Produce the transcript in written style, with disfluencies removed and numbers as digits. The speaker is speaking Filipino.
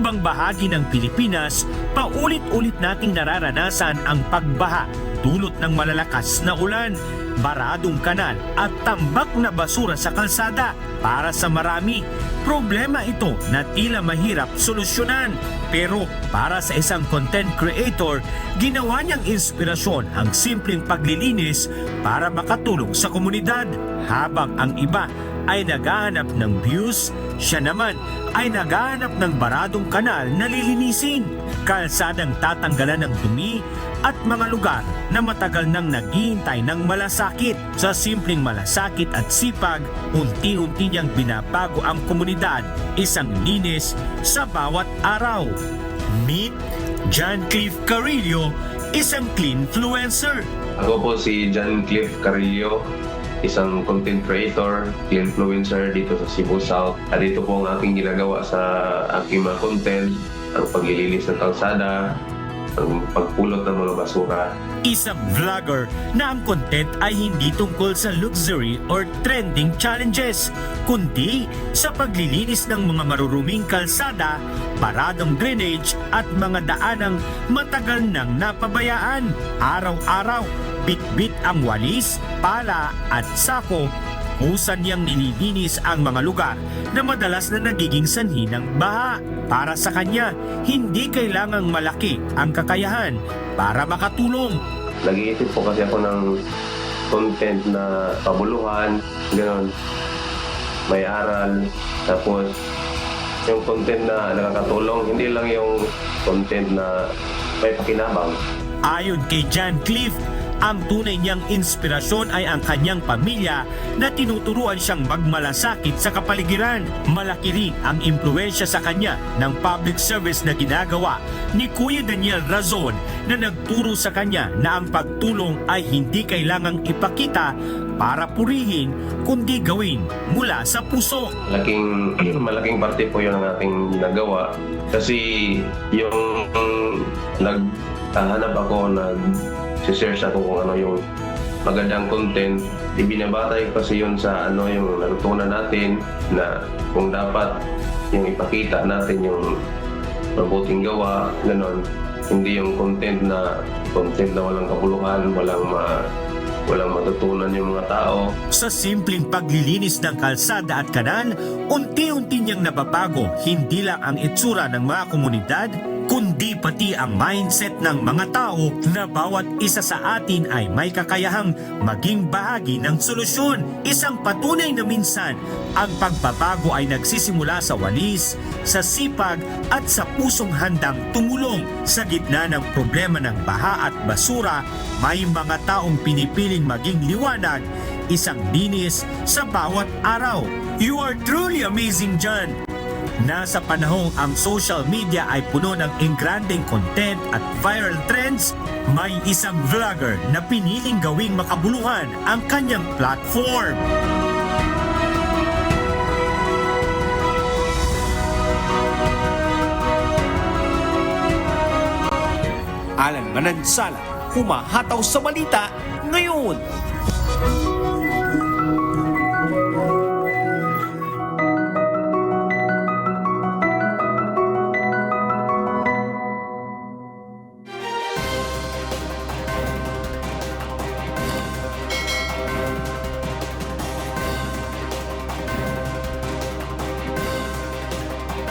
ibang bahagi ng Pilipinas, paulit-ulit nating nararanasan ang pagbaha dulot ng malalakas na ulan, baradong kanal at tambak na basura sa kalsada. Para sa marami, problema ito na tila mahirap solusyonan. Pero para sa isang content creator, ginawa niyang inspirasyon ang simpleng paglilinis para makatulong sa komunidad. Habang ang iba ay naghahanap ng views, siya naman ay naghahanap ng baradong kanal na lilinisin, kalsadang tatanggalan ng dumi at mga lugar na matagal nang naghihintay ng malasakit. Sa simpleng malasakit at sipag, unti-unti niyang binabago ang komunidad, isang linis sa bawat araw. Meet John Cliff Carillo, isang cleanfluencer. Ako po si John Cliff Carillo, isang content creator, influencer dito sa Cebu South. At dito po ang aking ginagawa sa aking mga content, ang paglilinis ng kalsada, ang pagpulot ng mga basura. Isang vlogger na ang content ay hindi tungkol sa luxury or trending challenges, kundi sa paglilinis ng mga maruruming kalsada, baradong drainage at mga daanang matagal nang napabayaan. Araw-araw, bit-bit ang walis, pala at sako, kusan niyang nililinis ang mga lugar na madalas na nagiging sanhi ng baha. Para sa kanya, hindi kailangang malaki ang kakayahan para makatulong. Nag-iisip po kasi ako ng content na pabuluhan, gano'n, may aral, tapos yung content na nakakatulong, hindi lang yung content na may pakinabang. Ayon kay John Cliff, ang tunay niyang inspirasyon ay ang kanyang pamilya na tinuturuan siyang magmalasakit sa kapaligiran. Malaki rin ang impluwensya sa kanya ng public service na ginagawa ni Kuya Daniel Razon na nagturo sa kanya na ang pagtulong ay hindi kailangang ipakita para purihin, kundi gawin mula sa puso. Malaking parte po yun ang ating ginagawa. Kasi yung naghahanap ako, nag-search ako kung ano yung magandang content, ibinabatay kasi yun sa yung natutunan natin na kung dapat yung ipakita natin yung mabuting gawa, gano'n. Hindi yung content na walang kapuluhan, walang matutunan yung mga tao. Sa simpleng paglilinis ng kalsada at kanal, unti-unti niyang nababago hindi lang ang itsura ng mga komunidad, kundi pati ang mindset ng mga tao na bawat isa sa atin ay may kakayahang maging bahagi ng solusyon. Isang patunay na minsan, ang pagbabago ay nagsisimula sa walis, sa sipag at sa pusong handang tumulong. Sa gitna ng problema ng baha at basura, may mga taong pinipiling maging liwanag, isang linis sa bawat araw. You are truly amazing, John! Nasa panahong ang social media ay puno ng engranding content at viral trends, may isang vlogger na piniling gawing makabuluhan ang kanyang platform. Alan Manansala, humahataw sa balita,